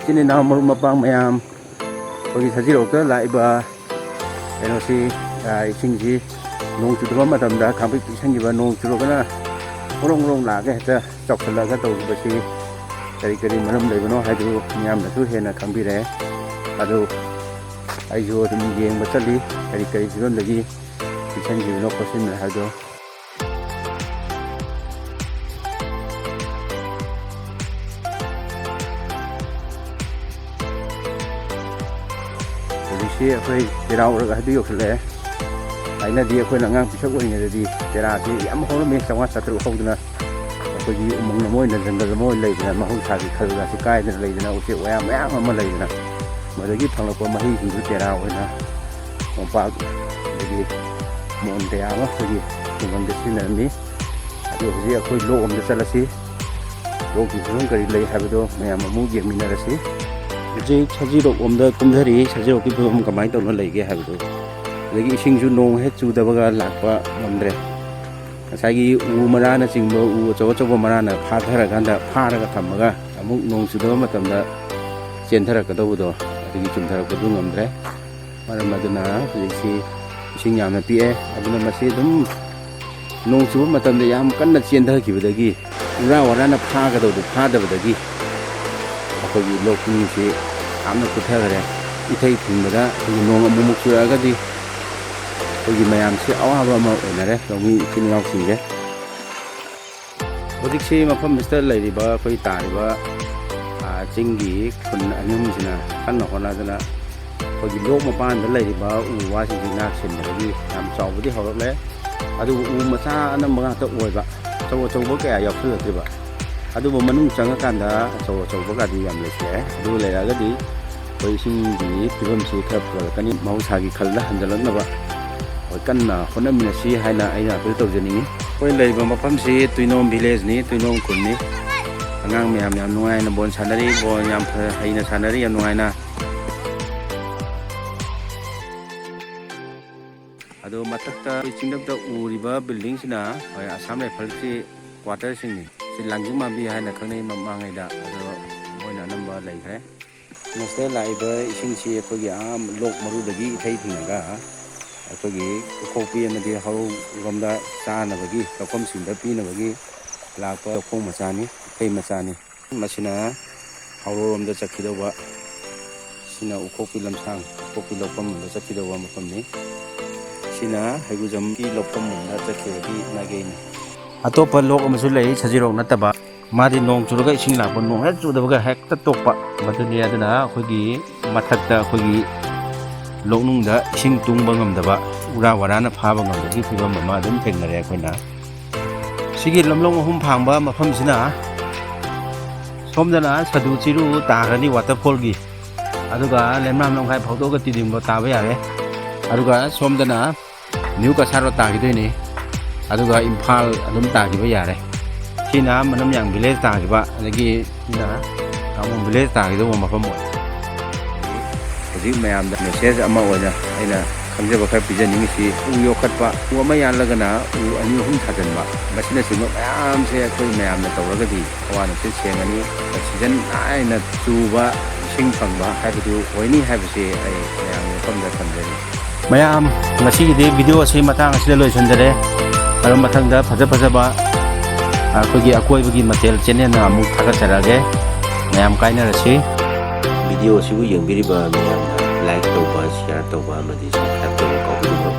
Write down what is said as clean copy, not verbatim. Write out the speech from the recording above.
इचिन इनाव मरुप मपांग मयाम अखोगी सजिरोक्ता लाइबा कैनोसी इसिंगजी नोंग चुदबा मतमदा खांपि पिसंगिबा नोंग चुरोगना ओरोंग ओरोंग लागे हेता चौखलागा तौबसी करी करी मरम लेबनो हाइदु मियामनसु हेना खंबिरे अदु आइजो अदुम येंग बचली करी करी फिरोन लगी पिसंगिबनो कोसिन हाइदो ꯍꯧꯖꯤꯛꯁꯤ ꯑꯩꯈꯣꯏ ꯇꯦꯔꯥ ꯎꯔꯒ ꯍꯥꯏꯕꯤꯌꯣꯛꯁꯜꯂꯛꯑꯦ ꯊꯥꯏꯅꯗꯤ ꯑꯩꯈꯣꯏꯅ ꯑꯉꯥꯡ ꯄꯤꯁꯛ ꯑꯣꯏꯔꯤꯉꯩꯗꯗꯤ ꯇꯦꯔꯥꯁꯤ ꯌꯥꯝ ꯍꯧꯔꯝꯃꯤ 500-700 ꯍꯧꯗꯅ ꯑꯩꯈꯣꯏꯒꯤ ꯎꯃꯪ ꯑꯃ ꯑꯣꯏꯅ ꯖꯪꯒꯜ ꯑꯃ ꯑꯣꯏꯅ ꯂꯩꯗꯅ ꯃꯍꯧꯁꯥꯒꯤ ꯈꯜꯒꯁꯤ ꯀꯥꯏꯗꯅ ꯂꯩꯗꯅ ꯎꯆꯦꯛ ꯋꯥꯌꯥ ꯃꯌꯥꯝ ꯑꯃ ꯂꯩꯗꯅ ꯃꯗꯨꯗꯒꯤ ꯐꯪꯂꯛꯄ ꯃꯍꯩꯁꯤꯡꯗꯨ ꯇꯦꯔꯥ ꯑꯣꯏꯅ ꯃꯣꯝꯄꯥꯛ ꯑꯗꯒꯤ ꯃꯣꯟ ꯀꯌꯥ ꯑꯃ ꯑꯩꯈꯣꯏꯒꯤ ꯈꯨꯡꯒꯪꯗ ꯁꯤꯖꯤꯟꯅꯔꯝꯃꯤ ꯑꯗꯨ ꯍꯧꯖꯤꯛ ꯑꯩꯈꯣꯏ ꯂꯣꯛ ꯑꯃꯗ ꯆꯠꯂꯁꯤ ꯂꯣꯛꯀꯤ ꯐꯤꯕꯝ ꯀꯔꯤ ꯂꯩ ꯍꯥꯏꯕꯗꯣ ꯃꯌꯥꯝ ꯑꯃꯨꯛ ꯌꯦꯡꯃꯤꯟꯅꯔꯁꯤ ꯍꯧꯖꯤꯛ ꯁꯖꯤꯔꯣꯛ ꯂꯣꯝꯗ ꯀꯨꯝꯊꯔꯤ ꯁꯖꯤꯔꯣꯛꯀꯤ ꯐꯤꯕꯝ ꯀꯃꯥꯏꯅ ꯇꯧꯅ ꯂꯩꯒꯦ ꯍꯥꯏꯕꯗꯣ ꯑꯗꯒꯤ ꯏꯁꯤꯡꯁꯨ ꯅꯣꯡ ꯍꯦꯛ ꯆꯨꯗꯕꯒ ꯂꯥꯛꯄ ꯉꯝꯗ꯭ꯔꯦ ꯉꯁꯥꯏꯒꯤ ꯎ ꯃꯔꯥꯅꯆꯤꯡꯕ ꯎ ꯑꯆꯧ ꯑꯆꯧꯕ ꯃꯔꯥꯅ ꯐꯥꯊꯔꯀꯥꯟꯗ ꯐꯥꯔꯒ ꯊꯝꯃꯒ ꯑꯃꯨꯛ ꯅꯣꯡ ꯆꯨꯗꯕ ꯃꯇꯝꯗ ꯆꯦꯟꯊꯔꯛꯀꯗꯧꯕꯗꯣ ꯑꯗꯨꯒꯤ ꯆꯨꯝꯊꯔꯛꯄꯗꯨ ꯉꯝꯗ꯭ꯔꯦ ꯃꯔꯝ ꯑꯗꯨꯅ ꯍꯧꯖꯤꯛꯁꯤ ꯏꯁꯤꯡ ꯌꯥꯝꯅ ꯄꯤꯛꯑꯦ ꯑꯗꯨꯅ ꯃꯁꯤ ꯑꯗꯨꯝ ꯅꯣꯡ ꯆꯨꯕ ꯃꯇꯝꯗ ꯌꯥꯝ ꯀꯟꯅ ꯆꯦꯟꯊꯈꯤꯕꯗꯒꯤ ꯎꯔꯥ ꯋꯥꯔꯥꯅ ꯐꯥꯒꯗꯧꯕꯗꯨ ꯐꯥꯗꯕꯗꯒꯤ ꯑꯩꯈꯣꯏꯒꯤ ꯂꯣꯛꯁꯤꯡꯁꯤ ꯌꯥꯝꯅ ꯀꯨꯠꯊꯈꯔꯦ ꯏꯊꯩ ꯊꯤꯡꯕꯗ ꯑꯩꯈꯣꯏꯒꯤ ꯅꯣꯡ ꯑꯃꯨꯛ ꯆꯨꯔꯛꯑꯒꯗꯤ ꯑꯩꯈꯣꯏꯒꯤ ꯃꯌꯥꯝꯁꯤ ꯑꯋꯥꯕ ꯑꯃ ꯑꯣꯏꯅꯔꯦ ꯂꯧꯃꯤ ꯏꯆꯤꯜ ꯏꯅꯥꯎꯁꯤꯡꯁꯦ ꯍꯧꯖꯤꯛꯁꯤ ꯃꯐꯝꯁꯤꯗ ꯂꯩꯔꯤꯕ ꯑꯩꯈꯣꯏ ꯇꯥꯔꯤꯕ ꯆꯤꯡꯒꯤ ꯈꯨꯟ ꯑꯅꯤ ꯑꯍꯨꯝꯁꯤꯅ ꯀꯟꯅ ꯍꯣꯠꯅꯗꯅ ꯑꯩꯈꯣꯏꯒꯤ ꯂꯣꯛ ꯃꯄꯥꯟꯗ ꯂꯩꯔꯤꯕ ꯎ ꯋꯥꯁꯤꯡꯁꯤ ꯉꯥꯛ ꯁꯦꯟꯕꯗꯒꯤ ꯌꯥꯝ ꯆꯥꯎꯕꯗꯤ ꯍꯧꯔꯛꯂꯦ ꯑꯗꯨꯕꯨ ꯎ ꯃꯆꯥ ꯑꯅꯝꯕ ꯉꯥꯛꯇ ꯑꯣꯏꯕ ꯑꯆꯧ ꯑꯆꯧꯕ ꯀꯌꯥ ꯌꯥꯎꯁꯤꯜꯂꯛꯇ꯭ꯔꯤꯕ ꯑꯗꯨꯕꯨ ꯃꯅꯨꯡ ꯆꯪꯉꯀꯥꯟꯗ ꯑꯆꯧ ꯑꯆꯧꯕꯒꯗꯤ ꯌꯥꯝ ꯂꯩꯁꯤꯜꯂꯛꯑꯦ ꯑꯗꯨ ꯂꯩꯔꯒꯗꯤ ꯑꯩꯈꯣꯏ ꯏꯁꯤꯡꯒꯤ ꯐꯤꯕꯝꯁꯤ ꯈꯔ ꯐꯒꯠꯂꯛꯀꯅꯤ ꯃꯍꯧꯁꯥꯒꯤ ꯈꯜꯗ ꯍꯟꯖꯤꯜꯂꯛꯅꯕ ꯑꯩꯈꯣꯏ ꯀꯟꯅ ꯍꯣꯠꯅꯃꯤꯟꯅꯁꯤ ꯍꯥꯏꯅ ꯑꯩꯅ ꯑꯄꯤꯜ ꯇꯧꯖꯅꯤꯡꯉꯤ ꯑꯩꯈꯣꯏ ꯂꯩꯔꯤꯕ ꯃꯐꯝꯁꯤ ꯇꯨꯏꯅꯣꯝ ꯚꯤꯂꯦꯖꯅꯤ ꯇꯨꯏꯅꯣꯝ ꯈꯨꯟꯅꯤ ꯑꯉꯥꯡ ꯃꯌꯥꯝ ꯌꯥꯝ ꯅꯨꯡꯉꯥꯏꯅ ꯕꯣꯜ ꯁꯥꯟꯅꯔꯤ ꯕꯣꯜ ꯌꯥꯝ ꯍꯩꯅ ꯁꯥꯟꯅꯔꯤ ꯌꯥꯝ ꯅꯨꯡꯉꯥꯏꯅ ꯑꯗꯣ ꯃꯊꯛꯇ ꯆꯤꯡꯗꯝꯗ ꯎꯔꯤꯕ ꯕꯤꯜꯗꯤꯡꯁꯤꯅ ꯍꯣꯏ ꯑꯁꯥꯝ ꯔꯥꯏꯐꯜꯁꯤ ꯀ꯭ꯋꯥꯇꯔꯁꯤꯡꯅꯤ ꯁꯤ ꯂꯥꯡꯖꯤꯡ ꯃꯥꯟꯕꯤ ꯍꯥꯏꯅ ꯈꯪꯅꯩ ꯃꯃꯥꯡꯉꯩꯗ ꯑꯗꯣ ꯃꯣꯏꯅ ꯑꯅꯝꯕ ꯂꯩꯈ꯭ꯔꯦ ꯃꯁꯤꯗ ꯂꯥꯛꯏꯕ ꯏꯁꯤꯡꯁꯤ ꯑꯩꯈꯣꯏꯒꯤ ꯂꯣꯛ ꯃꯔꯨꯗꯒꯤ ꯏꯊꯩ ꯊꯤꯡꯉꯒ ꯑꯩꯈꯣꯏꯒꯤ ꯎꯈꯣꯛꯄꯤ ꯑꯃꯗꯤ ꯍꯧꯔꯣꯝꯗ ꯆꯥꯅꯕꯒꯤ ꯂꯧꯐꯝꯁꯤꯡꯗ ꯄꯤꯅꯕꯒꯤ ꯂꯥꯛꯄ ꯂꯧꯈꯣꯡ ꯃꯆꯥꯅꯤ ꯏꯊꯩ ꯃꯆꯥꯅꯤ ꯃꯁꯤꯅ ꯍꯧꯔꯣꯝꯗ ꯆꯠꯈꯤꯗꯧꯕ ꯁꯤꯅ ꯎꯈꯣꯛꯄꯤ ꯂꯝꯁꯥꯡ ꯎꯈꯣꯛꯄꯤ ꯂꯧꯐꯝꯗ ꯆꯠꯈꯤꯗꯧꯕ ꯃꯐꯝꯅꯤ ꯁꯤꯅ ꯍꯩꯒꯨꯖꯝꯒꯤ ꯂꯧꯐꯝꯗ ꯆꯠꯈꯤꯕꯒꯤ ꯃꯥꯏꯀꯩꯅꯤ ꯑꯇꯣꯞꯄ ꯂꯣꯛ ꯑꯃꯁꯨ ꯂꯩ ꯁꯖꯤꯔꯣꯛ ꯅꯠꯇꯕ ꯃꯥꯗꯤ ꯅꯣꯡ ꯆꯨꯔꯒ ꯏꯁꯤꯡ ꯂꯥꯛꯄ ꯅꯣꯡ ꯍꯦꯛ ꯆꯨꯗꯕꯒ ꯍꯦꯛꯇ ꯇꯣꯛꯄ ꯃꯗꯨꯅꯤ ꯑꯗꯨꯅ ꯑꯩꯈꯣꯏꯒꯤ ꯃꯊꯛꯇ ꯑꯩꯈꯣꯏꯒꯤ ꯂꯣꯛꯅꯨꯡꯗ ꯏꯁꯤꯡ ꯇꯨꯡꯕ ꯉꯝꯗꯕ ꯎꯔꯥ ꯋꯥꯔꯥꯅ ꯐꯥꯕ ꯉꯝꯕꯒꯤ ꯐꯤꯕꯝ ꯑꯃ ꯑꯗꯨꯝ ꯊꯦꯡꯅꯔꯦ ꯑꯩꯈꯣꯏꯅ ꯁꯤꯒꯤ ꯂꯝꯂꯣꯡ ꯑꯍꯨꯝ ꯐꯥꯡꯕ ꯃꯐꯝꯁꯤꯅ ꯁꯣꯝꯗꯅ ꯁꯗꯨ ꯆꯤꯔꯨ ꯇꯥꯈ꯭ꯔꯅꯤ ꯋꯥꯇꯔꯐꯣꯜꯒꯤ ꯑꯗꯨꯒ ꯂꯩꯃꯔꯥꯝ ꯂꯝꯈꯥꯏ ꯐꯥꯎꯗꯣꯛꯑꯒ ꯇꯤꯗꯤꯝꯕ ꯇꯥꯕ ꯌꯥꯔꯦ ꯑꯗꯨꯒ ꯁꯣꯝꯗꯅ ꯅ꯭ꯌꯨ ꯀꯁꯥꯔꯣ ꯇꯥꯈꯤꯗꯣꯏꯅꯤ ꯑꯗꯨꯒ ꯏꯝꯐꯥꯜ ꯑꯗꯨꯝ ꯇꯥꯈꯤꯕ ꯌꯥꯔꯦ ꯁꯤꯅ ꯃꯅꯝꯌꯥꯡ ꯚꯤꯂꯦꯖ ꯇꯥꯈꯤꯕ ꯑꯗꯒꯤ ꯁꯤꯅ ꯀꯥꯃꯣꯡ ꯚꯤꯂꯦꯖ ꯇꯥꯈꯤꯗꯧꯕ ꯃꯐꯝ ꯑꯣꯏ ꯍꯧꯖꯤꯛ ꯃꯌꯥꯝꯗ ꯃꯦꯁꯦꯖ ꯑꯃ ꯑꯣꯏꯅ ꯑꯩꯅ ꯈꯪꯖꯕ ꯈꯔ ꯄꯤꯖꯅꯤꯡꯉꯤꯁꯤ ꯎ ꯌꯣꯛꯈꯠꯄ ꯎ ꯑꯃ ꯌꯥꯜꯂꯒꯅ ꯎ 2-3 ꯊꯥꯖꯤꯟꯕ ꯃꯁꯤꯅꯆꯤꯡꯕ ꯃꯌꯥꯝꯁꯦ ꯑꯩꯈꯣꯏ ꯃꯌꯥꯝꯅ ꯇꯧꯔꯒꯗꯤ ꯍꯋꯥ ꯅꯨꯡꯁꯤꯠ ꯁꯦꯡꯒꯅꯤ ꯑꯣꯛꯁꯤꯖꯟ ꯅꯥꯏꯅ ꯆꯨꯕ ꯏꯁꯤꯡ ꯐꯪꯕ ꯍꯥꯏꯕꯗꯨ ꯑꯣꯏꯅꯤ ꯍꯥꯏꯕꯁꯤ ꯑꯩ ꯃꯌꯥꯝꯒꯤ ꯃꯐꯝꯗ ꯊꯝꯖꯔꯤ ꯃꯌꯥꯝ ꯉꯁꯤꯒꯤꯗꯤ ꯚꯤꯗꯤꯑꯣ ꯑꯁꯤ ꯃꯇꯥꯡ ꯑꯁꯤꯗ ꯂꯣꯏꯁꯤꯟꯖꯔꯦ ꯑꯗꯨ ꯃꯊꯪꯗ ꯐꯖ-ꯐꯖꯕ ꯑꯩꯈꯣꯏꯒꯤ ꯑꯀꯣꯏꯕꯒꯤ ꯃꯊꯦꯜ ꯆꯦꯅꯦꯜꯅ ꯑꯃꯨꯛ ꯊꯥꯒꯠꯆꯔꯛꯑꯒꯦ ꯃꯌꯥꯝ ꯀꯥꯏꯅꯔꯁꯤ ꯚꯤꯗꯤꯑꯣ ꯑꯁꯤꯕꯨ ꯌꯦꯡꯕꯤꯔꯤꯕ ꯃꯌꯥꯝꯅ ꯂꯥꯏꯛ ꯇꯧꯕ ꯁꯤꯌꯥꯔ ꯇꯧꯕ ꯑꯃꯗꯤ ꯁꯕꯁꯀ꯭ꯔꯥꯏꯕ ꯇꯧꯕ ꯀꯥꯎꯕꯤꯔꯨꯕ